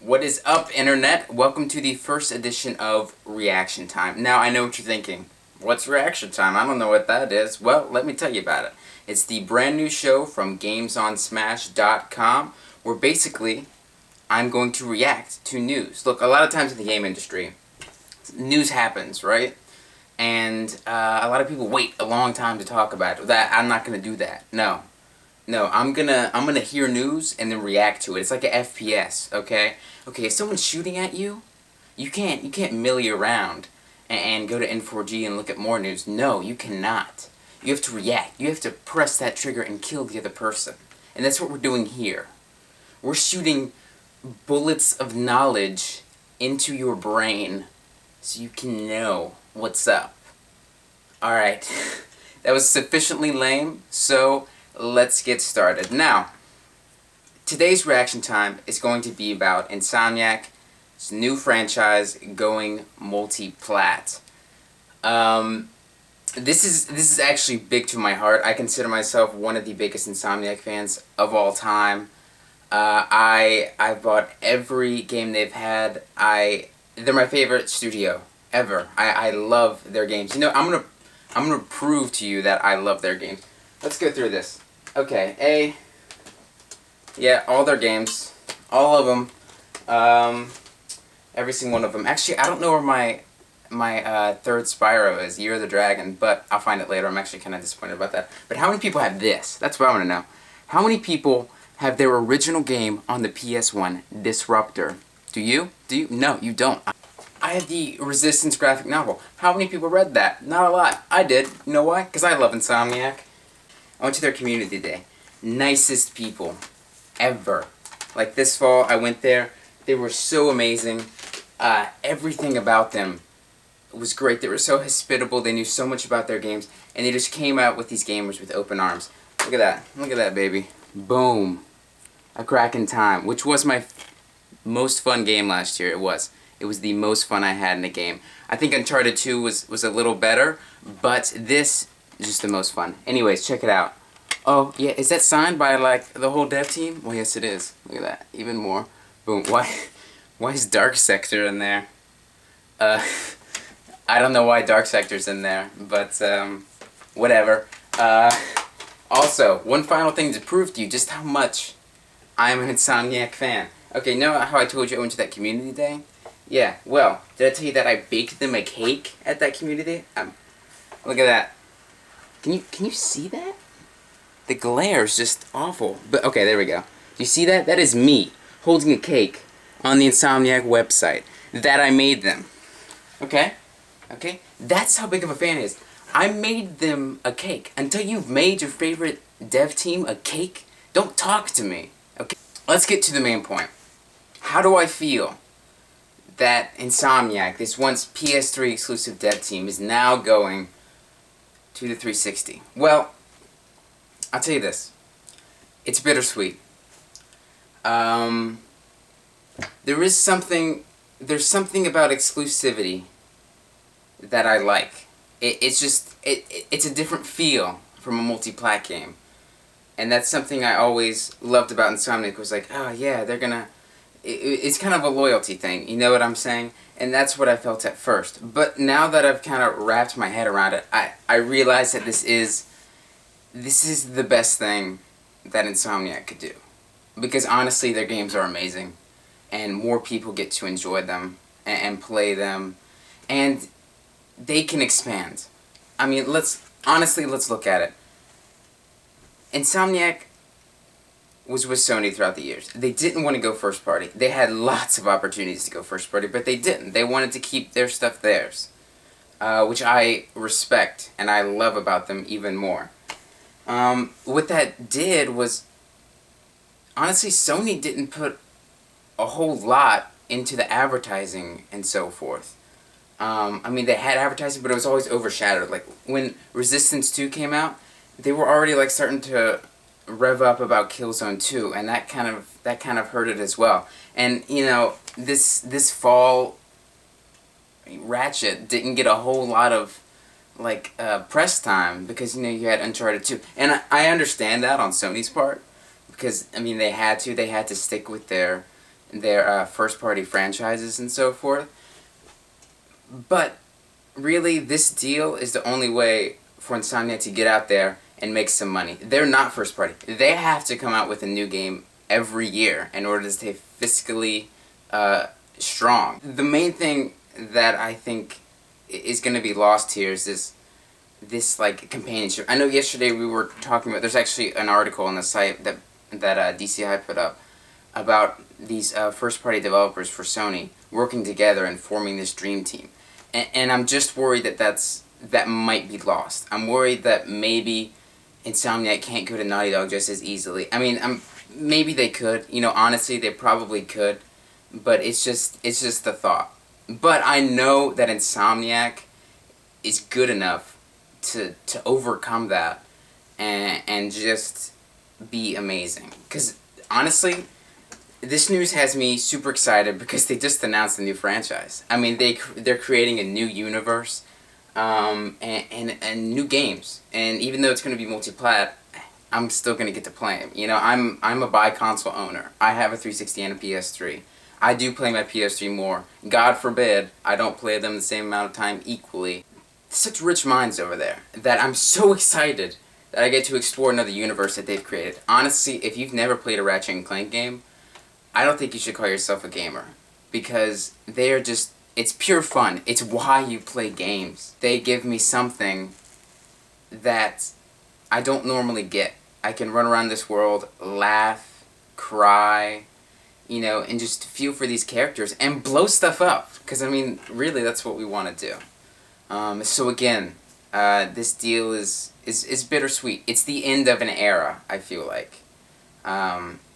What is up, Internet? Welcome to the first edition of Reaction Time. Now, I know what you're thinking. What's Reaction Time? I don't know what that is. Well, let me tell you about it. It's the brand new show from GamesOnSmash.com, where basically I'm going to react to news. Look, a lot of times in the game industry, news happens, right? And a lot of people wait a long time to talk about it. I'm not going to do that. No. No, I'm gonna hear news and then react to it. It's like an FPS, okay? Okay, if someone's shooting at you, you can't millie around and go to N4G and look at more news. No, you cannot. You have to react. You have to press that trigger and kill the other person. And that's what we're doing here. We're shooting bullets of knowledge into your brain so you can know what's up. Alright, that was sufficiently lame, so let's get started. Now, today's reaction time is going to be about Insomniac's new franchise going multi-plat. This is actually big to my heart. I consider myself one of the biggest Insomniac fans of all time. I bought every game they've had. They're my favorite studio ever. I love their games. You know, I'm gonna prove to you that I love their games. Let's go through this. Okay, yeah, all their games, all of them, every single one of them. Actually, I don't know where my third Spyro is, Year of the Dragon, but I'll find it later. I'm actually kind of disappointed about that. But how many people have this? That's what I want to know. How many people have their original game on the PS1, Disruptor? Do you? Do you? No, you don't. I have the Resistance graphic novel. How many people read that? Not a lot. I did. You know why? Because I love Insomniac. I went to their community day. Nicest people ever. Like this fall, I went there. They were so amazing. Everything about them was great. They were so hospitable. They knew so much about their games. And they just came out with these gamers with open arms. Look at that. Look at that, baby. Boom. A Crack in Time, which was my most fun game last year. It was. It was the most fun I had in a game. I think Uncharted 2 was a little better, but this is just the most fun. Anyways, check it out. Oh, yeah, is that signed by, like, the whole dev team? Well, yes, it is. Look at that. Even more. Boom. Why is Dark Sector in there? I don't know why Dark Sector's in there, but, whatever. Also, one final thing to prove to you just how much I'm an Insomniac fan. Okay, know how I told you I went to that community day? Yeah, well, did I tell you that I baked them a cake at that community day? Look at that. Can you see that? The glare is just awful. But okay, there we go. Do you see that? That is me holding a cake on the Insomniac website that I made them. Okay? Okay? That's how big of a fan it is. I made them a cake. Until you've made your favorite dev team a cake, don't talk to me. Okay? Let's get to the main point. How do I feel that Insomniac, this once PS3 exclusive dev team, is now going to the 360? Well, I'll tell you this. It's bittersweet. There's something about exclusivity that I like. It's a different feel from a multi-plat game. And that's something I always loved about Insomniac, was like, oh yeah, they're gonna... It's kind of a loyalty thing, you know what I'm saying? And that's what I felt at first. But now that I've kind of wrapped my head around it, I realize that this is the best thing that Insomniac could do. Because honestly, their games are amazing. And more people get to enjoy them and play them. And they can expand. I mean, let's look at it. Insomniac was with Sony throughout the years. They didn't want to go first party. They had lots of opportunities to go first party, but they didn't. They wanted to keep their stuff theirs. Which I respect and I love about them even more. What that did was, honestly, Sony didn't put a whole lot into the advertising and so forth. I mean, they had advertising, but it was always overshadowed. Like, when Resistance 2 came out, they were already, like, starting to rev up about Killzone 2, and that kind of hurt it as well. And, you know, this fall, Ratchet didn't get a whole lot of, like, press time, because, you know, you had Uncharted 2. And I understand that on Sony's part, because, I mean, they had to stick with their their first-party franchises and so forth. But really, this deal is the only way for Insomniac to get out there and make some money. They're not first-party. They have to come out with a new game every year in order to stay fiscally strong. The main thing that I think is going to be lost here is this like companionship. I know yesterday we were talking about, there's actually an article on the site that DCI put up about these first-party developers for Sony working together and forming this dream team. And I'm just worried that might be lost. I'm worried that maybe Insomniac can't go to Naughty Dog just as easily. I mean, maybe they could. You know, honestly, they probably could. But it's just the thought. But I know that Insomniac is good enough to overcome that and just be amazing. Because honestly, this news has me super excited because they just announced a new franchise. I mean, they're creating a new universe and new games. And even though it's going to be multi-plat, I'm still going to get to play them. You know, I'm a bi-console owner. I have a 360 and a PS3. I do play my PS3 more. God forbid I don't play them the same amount of time equally. Such rich minds over there that I'm so excited that I get to explore another universe that they've created. Honestly, if you've never played a Ratchet & Clank game, I don't think you should call yourself a gamer. Because they are just, it's pure fun. It's why you play games. They give me something that I don't normally get. I can run around this world, laugh, cry, you know, and just feel for these characters and blow stuff up. Because, I mean, really, that's what we want to do. So again, this deal is bittersweet. It's the end of an era, I feel like.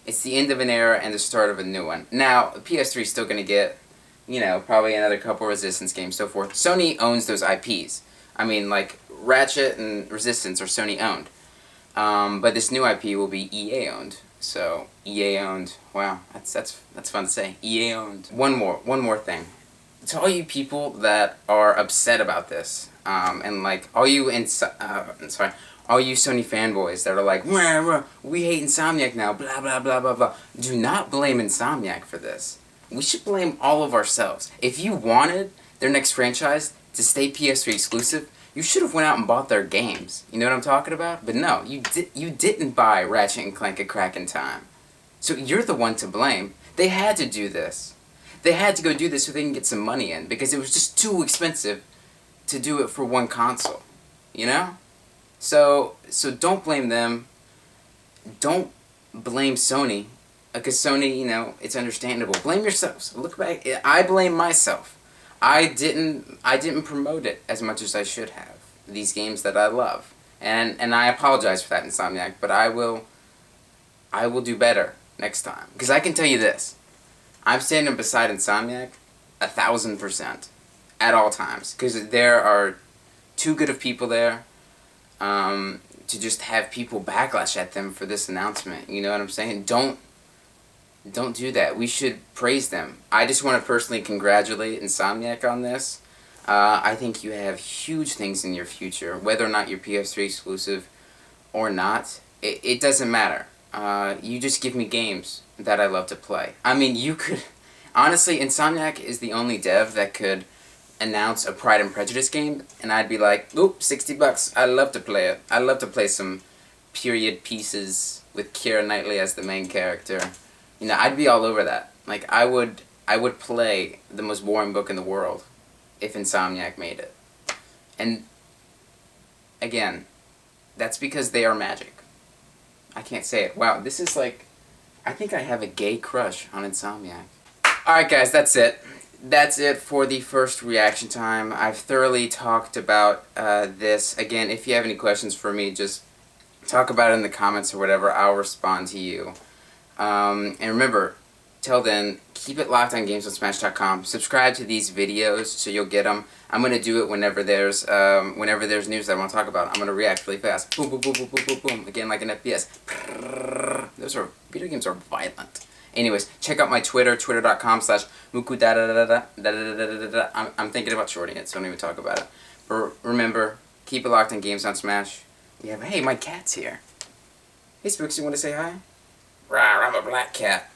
It's the end of an era and the start of a new one. Now, PS3 is still going to get, you know, probably another couple Resistance games, so forth. Sony owns those IPs. I mean, like, Ratchet and Resistance are Sony owned. But this new IP will be EA owned. So, EA owned. Wow, that's fun to say. EA owned. One more thing. To all you people that are upset about this, and like all you all you Sony fanboys that are like, wah, we hate Insomniac now, blah blah blah blah blah. Do not blame Insomniac for this. We should blame all of ourselves. If you wanted their next franchise to stay PS3 exclusive, you should have went out and bought their games. You know what I'm talking about? But no, you didn't buy Ratchet & Clank: A Crack in Time. So you're the one to blame. They had to do this. They had to go do this so they can get some money in, because it was just too expensive to do it for one console. You know? So don't blame them. Don't blame Sony. Because Sony, you know, it's understandable. Blame yourselves. Look back. I blame myself. I didn't promote it as much as I should have. These games that I love. And I apologize for that, Insomniac, but I will do better next time. Because I can tell you this. I'm standing beside Insomniac 1,000% at all times. Because there are too good of people there to just have people backlash at them for this announcement. You know what I'm saying? Don't do that. We should praise them. I just want to personally congratulate Insomniac on this. I think you have huge things in your future. Whether or not you're PS3 exclusive or not, it doesn't matter. You just give me games that I love to play. I mean, you could... Honestly, Insomniac is the only dev that could announce a Pride and Prejudice game, and I'd be like, oop, $60. I love to play it. I love to play some period pieces with Keira Knightley as the main character. You know, I'd be all over that. Like, I would play the most boring book in the world if Insomniac made it. And, again, that's because they are magic. I can't say it. Wow, this is like... I think I have a gay crush on Insomniac. Alright guys, that's it. That's it for the first reaction time. I've thoroughly talked about this. Again, if you have any questions for me, just talk about it in the comments or whatever. I'll respond to you. And remember, till then, keep it locked on GamesOnSmash.com. Subscribe to these videos so you'll get them. I'm going to do it whenever there's news that I want to talk about. I'm going to react really fast. Boom, boom, boom, boom, boom, boom, boom. Again, like an FPS. Video games are violent. Anyways, check out my Twitter, twitter.com/mukudadadadada. I'm thinking about shorting it, so don't even talk about it. But remember, keep it locked on Games on Smash. We have, hey, my cat's here. Hey, Spooks, you want to say hi? Rawr, I'm a black cat.